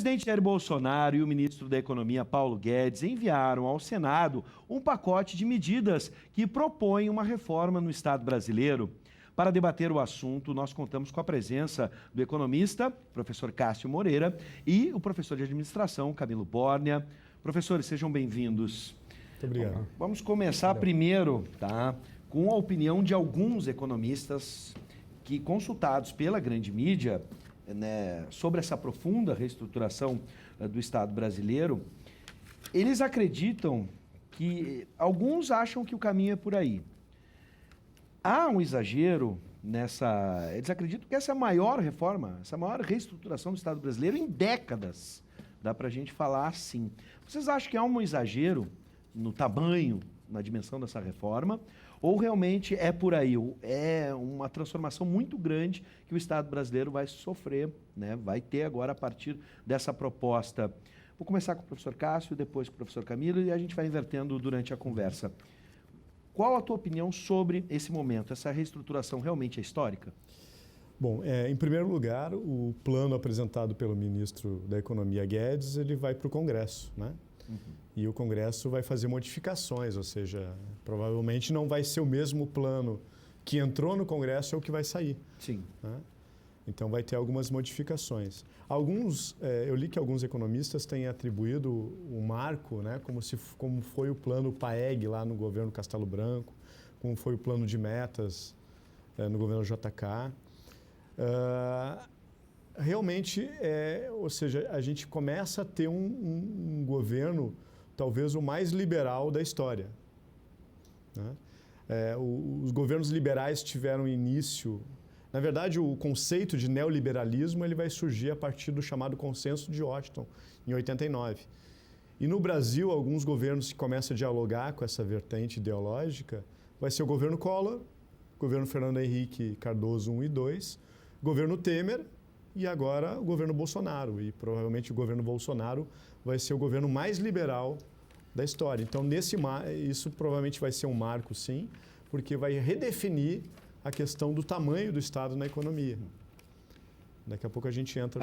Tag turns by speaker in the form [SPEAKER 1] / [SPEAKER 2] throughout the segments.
[SPEAKER 1] presidente Jair Bolsonaro e o ministro da Economia, Paulo Guedes, enviaram ao Senado um pacote de medidas que propõem uma reforma no Estado brasileiro. Para debater o assunto, nós contamos com a presença do economista, professor Cássio Moreira, e o professor de administração, Camilo Bórnia. Professores, sejam bem-vindos.
[SPEAKER 2] Muito obrigado.
[SPEAKER 1] Vamos começar primeiro, com a opinião de alguns economistas que, consultados pela grande mídia, sobre essa profunda reestruturação do Estado brasileiro, eles acreditam que, alguns acham que o caminho é por aí. Há um exagero nessa... Eles acreditam que essa é a maior reforma, essa maior reestruturação do Estado brasileiro em décadas. Dá para a gente falar assim. Vocês acham que há um exagero no tamanho, na dimensão dessa reforma? Ou realmente é por aí? É uma transformação muito grande que o Estado brasileiro vai sofrer, vai ter agora a partir dessa proposta. Vou começar com o professor Cássio, depois com o professor Camilo, e a gente vai invertendo durante a conversa. Qual a tua opinião sobre esse momento? Essa reestruturação realmente é histórica?
[SPEAKER 2] Bom, em primeiro lugar, o plano apresentado pelo ministro da Economia, Guedes, ele vai para o Congresso, E o Congresso vai fazer modificações, ou seja, provavelmente não vai ser o mesmo plano que entrou no Congresso é o que vai sair.
[SPEAKER 1] Sim.
[SPEAKER 2] Então vai ter algumas modificações. Eu li que alguns economistas têm atribuído o marco, como foi o plano PAEG lá no governo Castelo Branco, como foi o plano de metas no governo JK. Realmente, ou seja, a gente começa a ter um governo talvez o mais liberal da história. Os governos liberais tiveram início... Na verdade, o conceito de neoliberalismo ele vai surgir a partir do chamado Consenso de Washington, em 89. E no Brasil, alguns governos que começam a dialogar com essa vertente ideológica vai ser o governo Collor, o governo Fernando Henrique Cardoso 1 e 2, o governo Temer e agora o governo Bolsonaro. E provavelmente o governo Bolsonaro vai ser o governo mais liberal da história. Então, isso provavelmente vai ser um marco, sim, porque vai redefinir a questão do tamanho do Estado na economia. Daqui a pouco a gente entra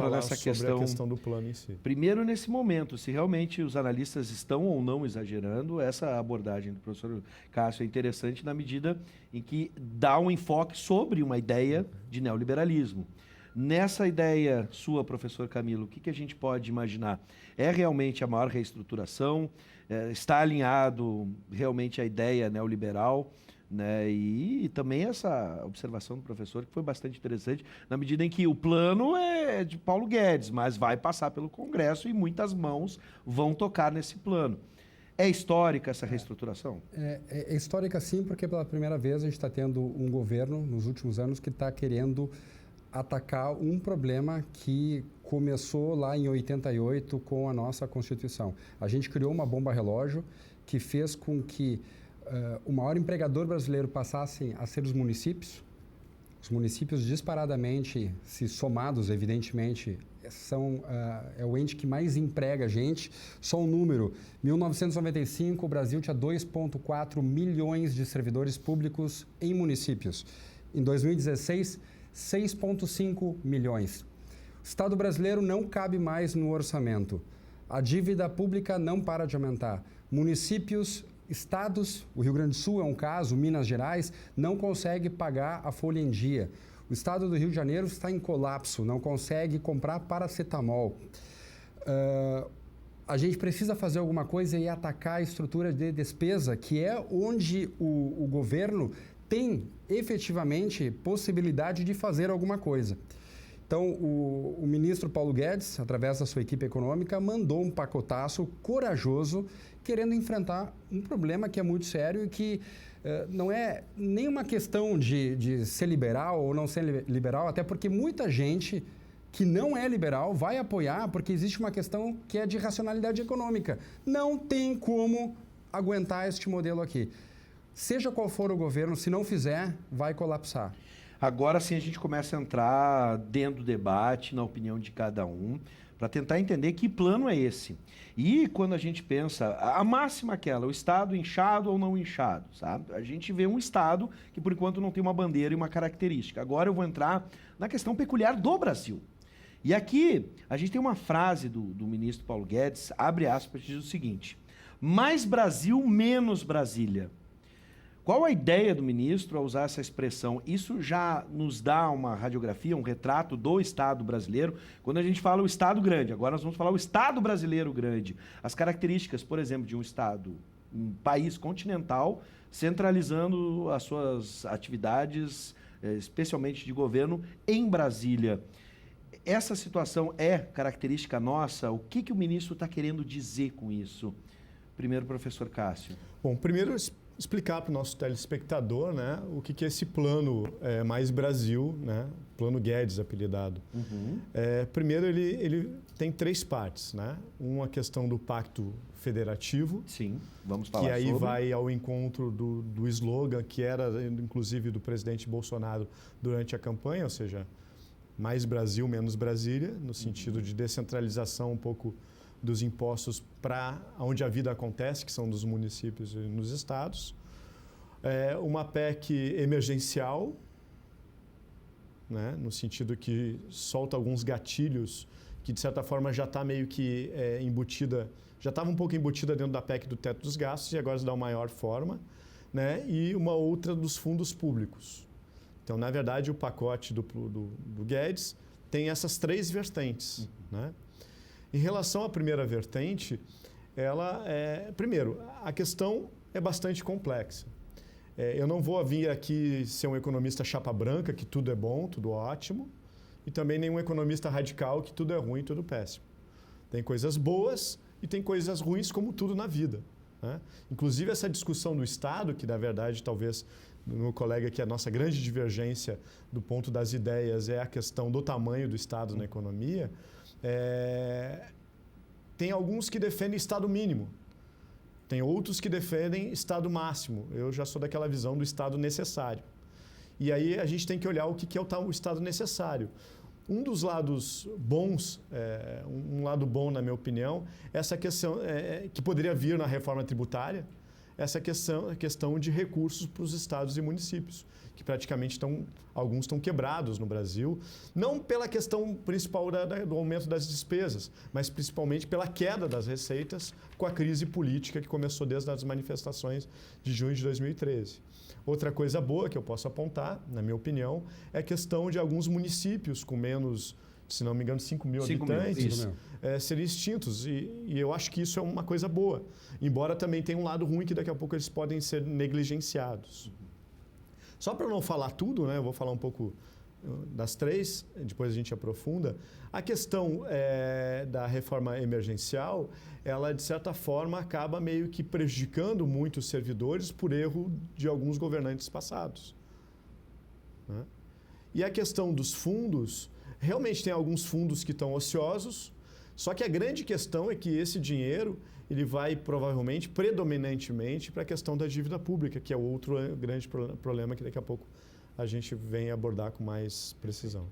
[SPEAKER 1] nessa
[SPEAKER 2] questão do plano em si.
[SPEAKER 1] Primeiro, nesse momento, se realmente os analistas estão ou não exagerando, essa abordagem do professor Cássio é interessante na medida em que dá um enfoque sobre uma ideia de neoliberalismo. Nessa ideia sua, professor Camilo, o que a gente pode imaginar? É realmente a maior reestruturação? Está alinhado realmente à ideia neoliberal? E também essa observação do professor, que foi bastante interessante, na medida em que o plano é de Paulo Guedes, mas vai passar pelo Congresso e muitas mãos vão tocar nesse plano. É histórica essa reestruturação?
[SPEAKER 3] É histórica sim, porque pela primeira vez a gente está tendo um governo, nos últimos anos, que está querendo atacar um problema que começou lá em 88 com a nossa Constituição. A gente criou uma bomba relógio que fez com que o maior empregador brasileiro passassem a ser os municípios. Os municípios disparadamente, se somados, evidentemente, é o ente que mais emprega gente. Só um número, 1995 o Brasil tinha 2,4 milhões de servidores públicos em municípios. Em 2016, 6,5 milhões. O Estado brasileiro não cabe mais no orçamento. A dívida pública não para de aumentar. Municípios, estados, o Rio Grande do Sul é um caso, Minas Gerais, não consegue pagar a folha em dia. O estado do Rio de Janeiro está em colapso, não consegue comprar paracetamol. A gente precisa fazer alguma coisa e atacar a estrutura de despesa, que é onde o governo tem efetivamente possibilidade de fazer alguma coisa. Então, o ministro Paulo Guedes, através da sua equipe econômica, mandou um pacotaço corajoso, querendo enfrentar um problema que é muito sério e que não é nenhuma questão de ser liberal ou não ser liberal, até porque muita gente que não é liberal vai apoiar, porque existe uma questão que é de racionalidade econômica. Não tem como aguentar este modelo aqui. Seja qual for o governo, se não fizer, vai colapsar.
[SPEAKER 1] Agora sim a gente começa a entrar dentro do debate, na opinião de cada um, para tentar entender que plano é esse. E quando a gente pensa, a máxima é aquela, o Estado inchado ou não inchado, sabe? A gente vê um Estado que por enquanto não tem uma bandeira e uma característica. Agora eu vou entrar na questão peculiar do Brasil. E aqui, a gente tem uma frase do ministro Paulo Guedes, abre aspas, diz o seguinte: mais Brasil, menos Brasília. Qual a ideia do ministro ao usar essa expressão? Isso já nos dá uma radiografia, um retrato do Estado brasileiro. Quando a gente fala o Estado grande, agora nós vamos falar o Estado brasileiro grande. As características, por exemplo, de um Estado, um país continental, centralizando as suas atividades, especialmente de governo, em Brasília. Essa situação é característica nossa? O que o ministro está querendo dizer com isso? Primeiro, professor Cássio.
[SPEAKER 2] Bom, primeiro explicar para o nosso telespectador, né, o que é esse plano Mais Brasil, né, plano Guedes apelidado. Primeiro, ele tem 3 partes, né? Uma questão do pacto federativo.
[SPEAKER 1] Sim, vamos falar
[SPEAKER 2] que aí
[SPEAKER 1] sobre.
[SPEAKER 2] vai ao encontro do slogan que era, inclusive, do presidente Bolsonaro durante a campanha, ou seja, mais Brasil, menos Brasília, no sentido de descentralização um pouco dos impostos para onde a vida acontece, que são nos municípios e nos estados. Uma PEC emergencial, né, no sentido que solta alguns gatilhos que, de certa forma, já está meio que embutida, já estava um pouco embutida dentro da PEC do teto dos gastos e agora se dá uma maior forma, né, e uma outra dos fundos públicos. Então, na verdade, o pacote do Guedes tem essas 3 vertentes, né? Em relação à primeira vertente, primeiro, a questão é bastante complexa. Eu não vou vir aqui ser um economista chapa branca, que tudo é bom, tudo ótimo, e também nenhum economista radical, que tudo é ruim, tudo péssimo. Tem coisas boas e tem coisas ruins, como tudo na vida, né? Inclusive, essa discussão do Estado, que, na verdade, talvez, meu colega aqui, a nossa grande divergência do ponto das ideias é a questão do tamanho do Estado na economia. Tem alguns que defendem Estado mínimo, tem outros que defendem Estado máximo. Eu já sou daquela visão do Estado necessário. E aí a gente tem que olhar o que é o Estado necessário. Um dos lados bons, um lado bom, na minha opinião, essa questão que poderia vir na reforma tributária, essa questão de recursos para os estados e municípios, que praticamente alguns estão quebrados no Brasil, não pela questão principal do aumento das despesas, mas principalmente pela queda das receitas com a crise política que começou desde as manifestações de junho de 2013. Outra coisa boa que eu posso apontar, na minha opinião, é a questão de alguns municípios com menos, se não me engano, 5 mil habitantes, serem extintos. E eu acho que isso é uma coisa boa. Embora também tenha um lado ruim que daqui a pouco eles podem ser negligenciados. Só para não falar tudo, né, eu vou falar um pouco das 3, depois a gente aprofunda. A questão da reforma emergencial, ela, de certa forma, acaba meio que prejudicando muito os servidores por erro de alguns governantes passados, né? E a questão dos fundos, realmente tem alguns fundos que estão ociosos, só que a grande questão é que esse dinheiro ele vai provavelmente, predominantemente, para a questão da dívida pública, que é outro grande problema que daqui a pouco a gente vem abordar com mais precisão.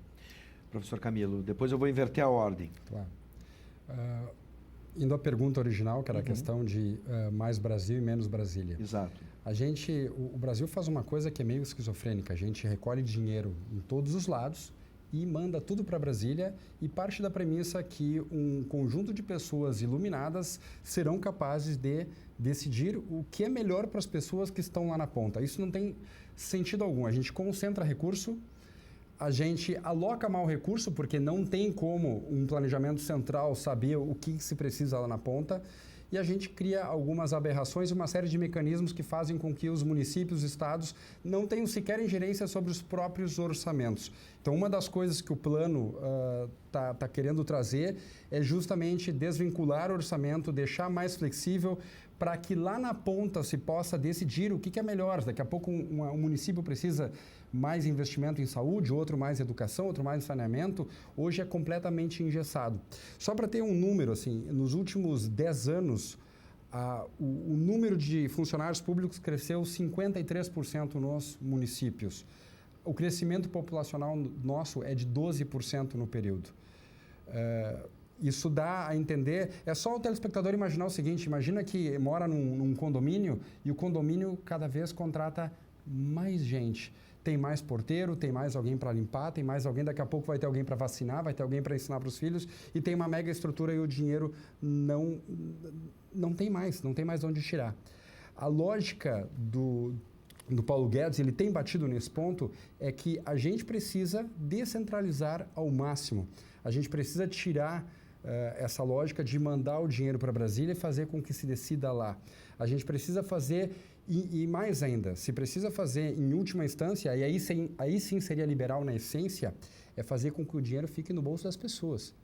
[SPEAKER 1] Professor Camilo, depois eu vou inverter a ordem.
[SPEAKER 3] Claro. Indo à pergunta original, que era a questão de mais Brasil e menos Brasília.
[SPEAKER 1] Exato.
[SPEAKER 3] O Brasil faz uma coisa que é meio esquizofrênica. A gente recolhe dinheiro em todos os lados e manda tudo para Brasília e parte da premissa que um conjunto de pessoas iluminadas serão capazes de decidir o que é melhor para as pessoas que estão lá na ponta. Isso não tem sentido algum. A gente concentra recurso, a gente aloca mal recurso, porque não tem como um planejamento central saber o que se precisa lá na ponta, e a gente cria algumas aberrações e uma série de mecanismos que fazem com que os municípios e estados não tenham sequer ingerência sobre os próprios orçamentos. Então, uma das coisas que o plano tá querendo trazer é justamente desvincular o orçamento, deixar mais flexível, para que lá na ponta se possa decidir o que é melhor. Daqui a pouco um município precisa mais investimento em saúde, outro mais em educação, outro mais em saneamento. Hoje é completamente engessado. Só para ter um número, assim, nos últimos 10 anos, o número de funcionários públicos cresceu 53% nos municípios. O crescimento populacional nosso é de 12% no período. Isso dá a entender, é só o telespectador imaginar o seguinte, imagina que mora num condomínio e o condomínio cada vez contrata mais gente. Tem mais porteiro, tem mais alguém para limpar, tem mais alguém, daqui a pouco vai ter alguém para vacinar, vai ter alguém para ensinar para os filhos, e tem uma mega estrutura e o dinheiro não tem mais onde tirar. A lógica do Paulo Guedes, ele tem batido nesse ponto, é que a gente precisa descentralizar ao máximo. A gente precisa tirar essa lógica de mandar o dinheiro para Brasília e fazer com que se decida lá. A gente precisa fazer, e mais ainda, se precisa fazer em última instância, e aí sim seria liberal na essência, é fazer com que o dinheiro fique no bolso das pessoas.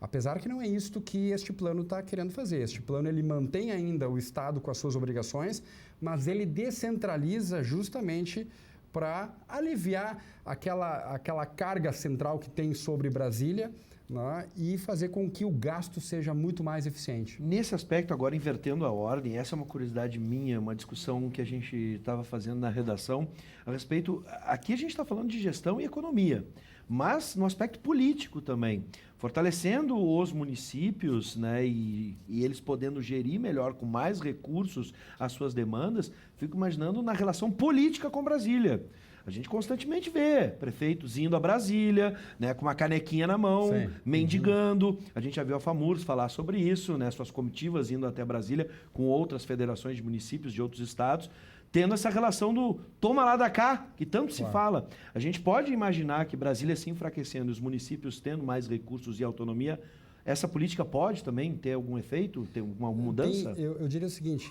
[SPEAKER 3] Apesar que não é isto que este plano está querendo fazer. Este plano ele mantém ainda o Estado com as suas obrigações, mas ele descentraliza justamente para aliviar aquela carga central que tem sobre Brasília, né, e fazer com que o gasto seja muito mais eficiente.
[SPEAKER 1] Nesse aspecto, agora invertendo a ordem, essa é uma curiosidade minha, uma discussão que a gente estava fazendo na redação a respeito. Aqui a gente está falando de gestão e economia, mas no aspecto político também, fortalecendo os municípios, né, e eles podendo gerir melhor, com mais recursos, as suas demandas. Fico imaginando na relação política com Brasília. A gente constantemente vê prefeitos indo a Brasília, né, com uma canequinha na mão,
[SPEAKER 3] sim,
[SPEAKER 1] mendigando. A gente já viu a FAMURS falar sobre isso, né, suas comitivas indo até Brasília com outras federações de municípios de outros estados, tendo essa relação do toma lá da cá, que tanto se fala. A gente pode imaginar que Brasília se enfraquecendo, os municípios tendo mais recursos e autonomia, essa política pode também ter algum efeito, ter uma mudança?
[SPEAKER 3] Eu diria o seguinte,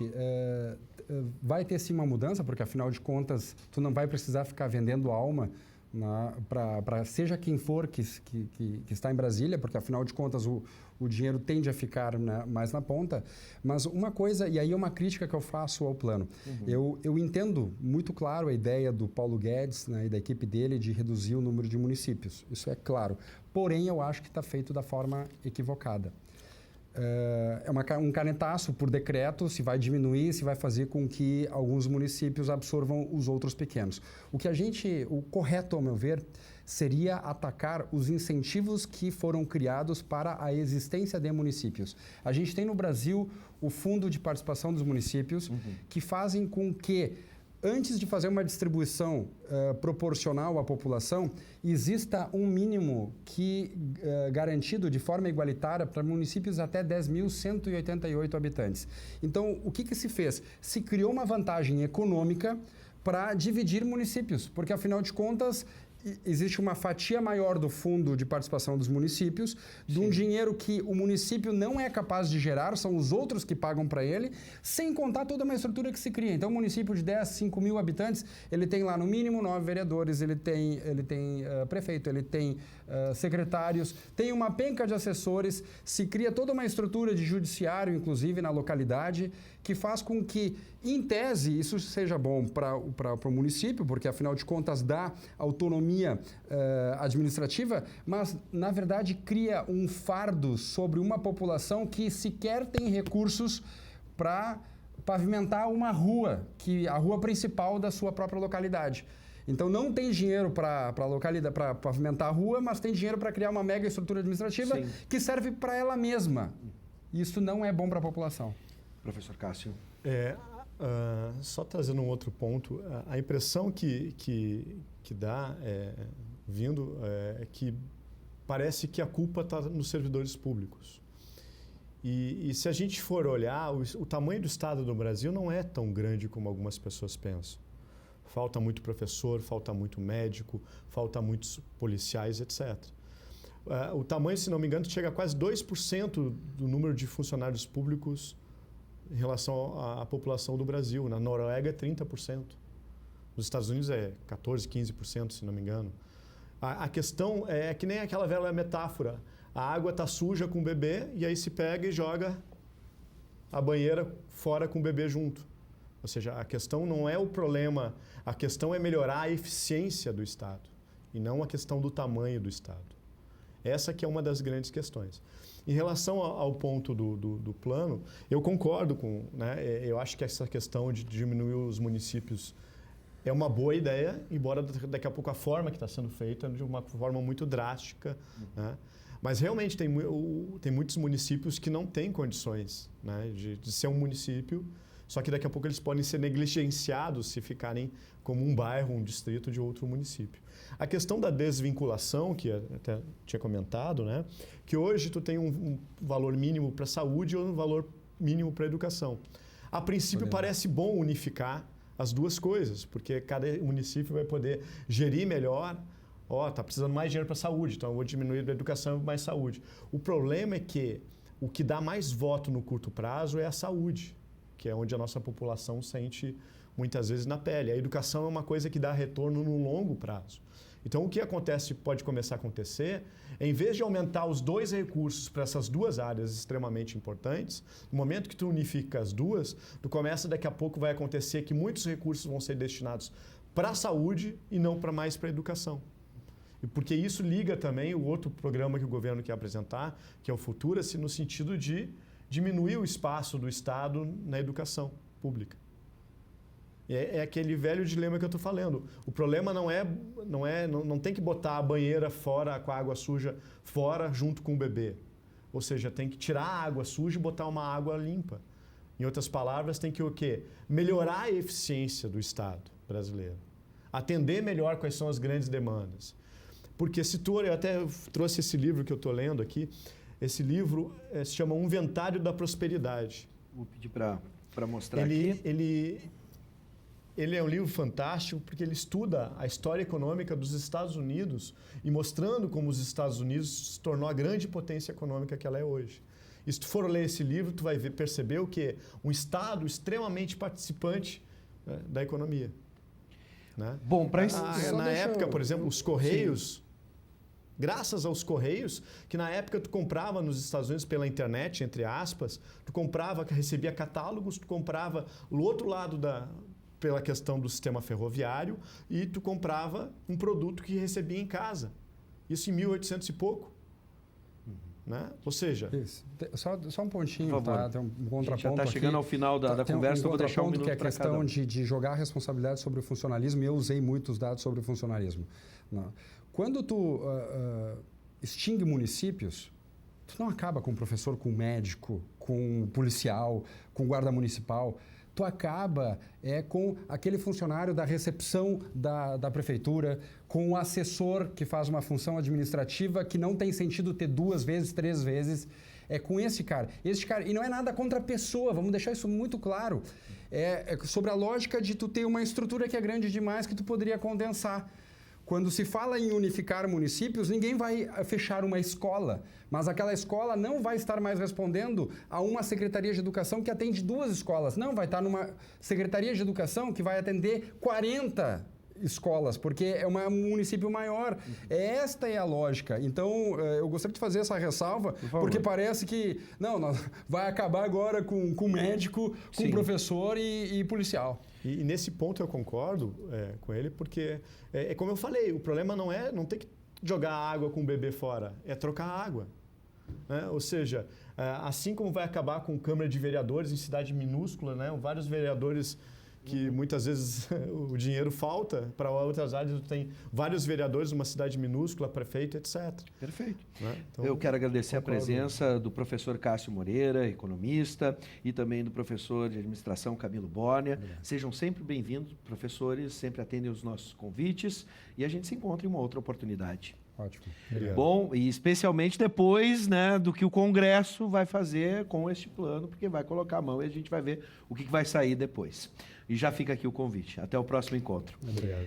[SPEAKER 3] vai ter sim uma mudança, porque afinal de contas, tu não vai precisar ficar vendendo alma para seja quem for que está em Brasília, porque afinal de contas o dinheiro tende a ficar mais na ponta. Mas uma coisa, e aí é uma crítica que eu faço ao plano, eu entendo muito claro a ideia do Paulo Guedes, né, e da equipe dele de reduzir o número de municípios, isso é claro. Porém, eu acho que está feito da forma equivocada. É um canetaço por decreto, se vai diminuir, se vai fazer com que alguns municípios absorvam os outros pequenos. O correto, ao meu ver, seria atacar os incentivos que foram criados para a existência de municípios. A gente tem no Brasil o Fundo de Participação dos Municípios, que fazem com que, antes de fazer uma distribuição proporcional à população, exista um mínimo garantido de forma igualitária para municípios até 10.188 habitantes. Então, o que se fez? Se criou uma vantagem econômica para dividir municípios, porque, afinal de contas, existe uma fatia maior do fundo de participação dos municípios, de um dinheiro que o município não é capaz de gerar, são os outros que pagam para ele, sem contar toda uma estrutura que se cria. Então, um município de 10, 5 mil habitantes, ele tem lá no mínimo 9 vereadores, ele tem prefeito, ele tem secretários, tem uma penca de assessores, se cria toda uma estrutura de judiciário, inclusive, na localidade, que faz com que, em tese, isso seja bom para o município, porque, afinal de contas, dá autonomia administrativa, mas, na verdade, cria um fardo sobre uma população que sequer tem recursos para pavimentar uma rua, a rua principal da sua própria localidade. Então, não tem dinheiro para pavimentar a rua, mas tem dinheiro para criar uma mega estrutura administrativa que serve para ela mesma. Isso não é bom para a população.
[SPEAKER 1] Professor Cássio.
[SPEAKER 2] Só trazendo um outro ponto, a impressão que dá é que parece que a culpa está nos servidores públicos. E se a gente for olhar, o tamanho do Estado do Brasil não é tão grande como algumas pessoas pensam. Falta muito professor, falta muito médico, falta muitos policiais, etc. O tamanho, se não me engano, chega a quase 2% do número de funcionários públicos em relação à população do Brasil. Na Noruega é 30%. Nos Estados Unidos é 14%, 15%, se não me engano. A questão é que nem aquela velha metáfora. A água está suja com o bebê e aí se pega e joga a banheira fora com o bebê junto. Ou seja, a questão não é o problema, a questão é melhorar a eficiência do Estado e não a questão do tamanho do Estado. Essa que é uma das grandes questões. Em relação ao ponto do plano, eu concordo com, né, eu acho que essa questão de diminuir os municípios é uma boa ideia, embora daqui a pouco a forma que está sendo feita de uma forma muito drástica, né? Mas realmente tem muitos municípios que não têm condições, né, de ser um município Só que daqui a pouco eles podem ser negligenciados se ficarem como um bairro, um distrito de outro município. A questão da desvinculação, que eu até tinha comentado, né? Que hoje tu tem um valor mínimo para a saúde ou um valor mínimo para a educação. A princípio parece bom unificar as duas coisas, porque cada município vai poder gerir melhor. Tá precisando mais dinheiro para a saúde, então eu vou diminuir da educação e mais saúde. O problema é que o que dá mais voto no curto prazo é a saúde, que é onde a nossa população sente muitas vezes na pele. A educação é uma coisa que dá retorno no longo prazo. Então, o que pode começar a acontecer, em vez de aumentar os dois recursos para essas duas áreas extremamente importantes, no momento que tu unifica as duas, tu começa, daqui a pouco vai acontecer que muitos recursos vão ser destinados para a saúde e não para a educação. Porque isso liga também o outro programa que o governo quer apresentar, que é o Futura-se, no sentido de diminuir o espaço do Estado na educação pública. É aquele velho dilema que eu estou falando. O problema não tem que botar a banheira fora com a água suja fora junto com o bebê. Ou seja, tem que tirar a água suja e botar uma água limpa. Em outras palavras, tem que o quê? Melhorar a eficiência do Estado brasileiro. Atender melhor quais são as grandes demandas. Porque eu até trouxe esse livro que eu estou lendo aqui. Esse livro se chama Um Inventário da Prosperidade.
[SPEAKER 1] Vou pedir para mostrar aqui.
[SPEAKER 2] Ele é um livro fantástico porque ele estuda a história econômica dos Estados Unidos e mostrando como os Estados Unidos se tornou a grande potência econômica que ela é hoje. E se tu for ler esse livro, tu vai perceber o quê? Um Estado extremamente participante, né, da economia. Né?
[SPEAKER 1] Bom, para isso...
[SPEAKER 2] Na época, por exemplo, os Correios... Sim. Graças aos Correios, que na época tu comprava nos Estados Unidos pela internet, entre aspas, recebia catálogos, tu comprava do outro lado pela questão do sistema ferroviário e tu comprava um produto que recebia em casa. Isso em 1800 e pouco. Né? Ou seja...
[SPEAKER 3] Só um pontinho, tá? Tem um contraponto aqui.
[SPEAKER 1] Já está chegando ao final da conversa, eu vou deixar um minuto para cada um.
[SPEAKER 3] Que é a questão de jogar a responsabilidade sobre o funcionalismo, e eu usei muitos dados sobre o funcionalismo. Não. Quando tu extingue municípios, tu não acaba com professor, com médico, com policial, com guarda municipal. Tu acaba com aquele funcionário da recepção da prefeitura, com o assessor que faz uma função administrativa que não tem sentido ter 2 vezes, 3 vezes. É com esse cara. E não é nada contra a pessoa, vamos deixar isso muito claro. É sobre a lógica de tu ter uma estrutura que é grande demais que tu poderia condensar. Quando se fala em unificar municípios, ninguém vai fechar uma escola, mas aquela escola não vai estar mais respondendo a uma secretaria de educação que atende 2 escolas. Não, vai estar numa secretaria de educação que vai atender 40 escolas, porque é um município maior. Esta é a lógica. Então, eu gostaria de fazer essa ressalva, porque parece que vai acabar agora com médico, com Sim. professor e policial.
[SPEAKER 2] E nesse ponto eu concordo com ele, porque, como eu falei, o problema não tem que jogar água com o bebê fora, é trocar água. Né? Ou seja, assim como vai acabar com Câmara de Vereadores em cidade minúscula, né? Vários vereadores que muitas vezes o dinheiro falta, para outras áreas tem vários vereadores numa cidade minúscula, prefeito, etc.
[SPEAKER 1] Perfeito. Né? Então, eu quero agradecer a presença do professor Cássio Moreira, economista, e também do professor de administração Camilo Borner. Sejam sempre bem-vindos, professores, sempre atendem os nossos convites e a gente se encontra em uma outra oportunidade.
[SPEAKER 3] Ótimo.
[SPEAKER 1] Obrigado. Bom, e especialmente depois, né, do que o Congresso vai fazer com este plano, porque vai colocar a mão e a gente vai ver o que vai sair depois. E já fica aqui o convite. Até o próximo encontro.
[SPEAKER 2] Obrigado.